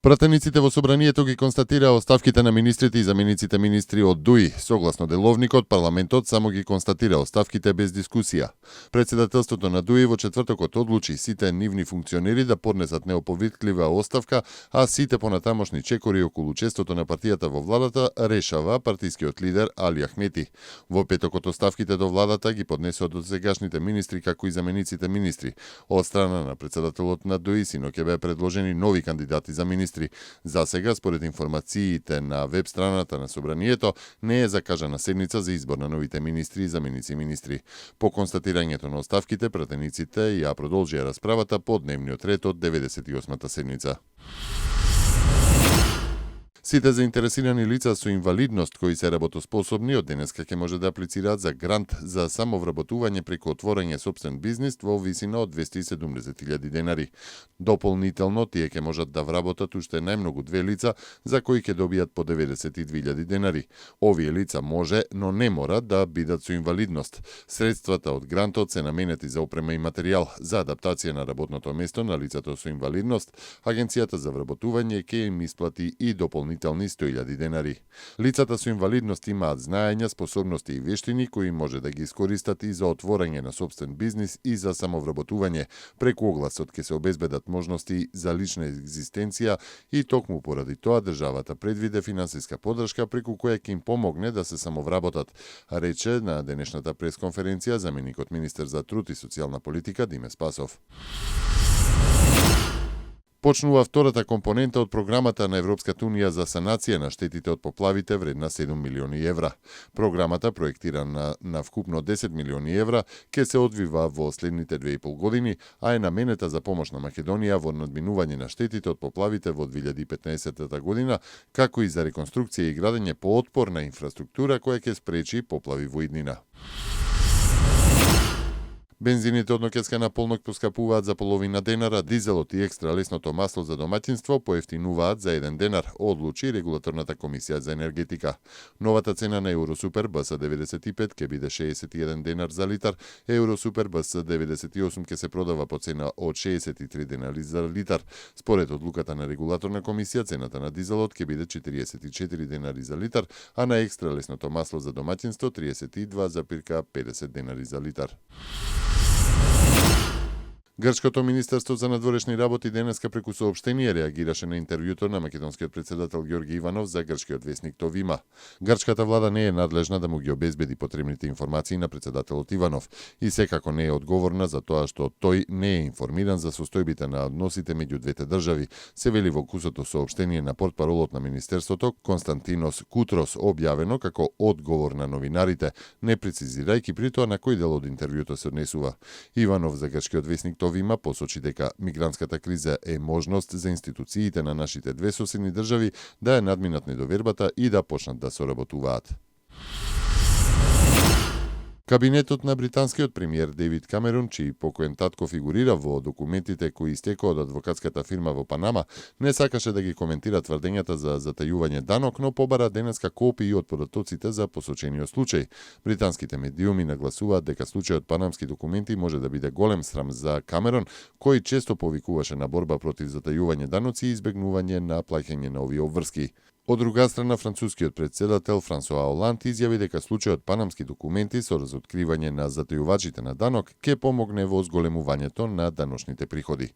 Пратениците во собранието ги констатираа оставките на министрите и замениците министри од ДУИ. Согласно деловникот, парламентот само ги констатира оставките без дискусија. Председателството на ДУИ во четвртокот одлучи сите нивни функционери да поднесат неоповитлива оставка, а сите понатамошни чекори околу честото на партијата во владата решава партискиот лидер Али Ахмети. Во петокот оставките до владата ги поднесоа до сегашните министри како и замениците министри. Од страна на председателот на ДУИ синоќа беа предложени нови кандидати за министри. За сега, според информациите на веб страната на собранието, не е закажана седница за избор на новите министри и заменици министри. По констатирањето на оставките, пратениците ја продолжија расправата по дневниот ред од 98-та седница. Сите заинтересирани лица со инвалидност кои се работоспособни од денеска ќе може да аплицираат за грант за самовработување преку отворање собствен бизнис во висина од 270.000 денари. Дополнително тие ќе можат да вработат уште најмногу 2 лица за кои ќе добијат по 92.000 денари. Овие лица може, но не мора да бидат со инвалидност. Средствата од грантот се наменети за опрема и материјал за адаптација на работното место на лицето со инвалидност. Агенцијата за вработување ќе им исплати и дополнителни 100.000 денари. Лицата со инвалидност имаат знаења, способности и вештини кои може да ги искористат и за отворање на собствен бизнис и за самовработување. Преку огласот ќе се обезбедат можности за лична екзистенција и токму поради тоа државата предвиде финансиска поддршка преку која ќе им помогне да се самовработат, рече на денешната пресконференција заменикот министер за труд и социјална политика Диме Спасов. Почнува втората компонента од програмата на Европската унија за санација на штетите од поплавите вредна 7 милиони евра. Програмата, проектирана на вкупно 10 милиони евра, ќе се одвива во следните 2,5 години, а е наменета за помош на Македонија во надминување на штетите од поплавите во 2015 година, како и за реконструкција и градење по отпорна инфраструктура која ќе спречи поплави во иднина. Бензините од ноќеска на полнок поскапуваат за половина денара, дизелот и екстра лесното масло за домаќинство поевтинуваат за 1 денар, одлучи регулаторната комисија за енергетика. Новата цена на Евросупер БС 95 ќе биде 61 денар за литар, Евросупер БС 98 ќе се продава по цена од 63 денари за литар. Според одлуката на регулаторна комисија, цената на дизелот ќе биде 44 денари за литар, а на екстра лесното масло за домаќинство 32,50 денари за литар. Грчкото министерство за надворешни работи денеска преку соопштение реагираше на интервјуто на македонскиот председател Ѓорги Иванов за грчкиот весник Товима. Грчката влада не е надлежна да му ги обезбеди потребните информации на председателот Иванов и секако не е одговорна за тоа што тој не е информиран за состојбите на односите меѓу двете држави, се вели во кусото соопштение на портпаролот на министерството Константинос Кутрос, објавено како одговор на новинарите, не прецизирајќи при тоа на кој дел од интервјуто се однесува. Иванов за грчкиот весник Товима посочи дека мигрантската криза е можност за институциите на нашите две соседни држави да ја надминат недовербата и да почнат да соработуваат. Кабинетот на британскиот премиер Дейвид Камерун, чиј покоен татко фигурира во документите кои истекоа од адвокатската фирма во Панама, не сакаше да ги коментира тврдењата за затајување данок, но побара денеска копии од податоците за посочениот случај. Британските медиуми нагласуваат дека случајот панамски документи може да биде голем срам за Камерун, кој често повикуваше на борба против затајување даноци и избегнување на плаќање на овие обврски. Од друга страна, францускиот председател Франсуа Оланд изјави дека случајот панамски документи со разоткривање на затајувачите на данок ќе помогне во зголемувањето на даночните приходи.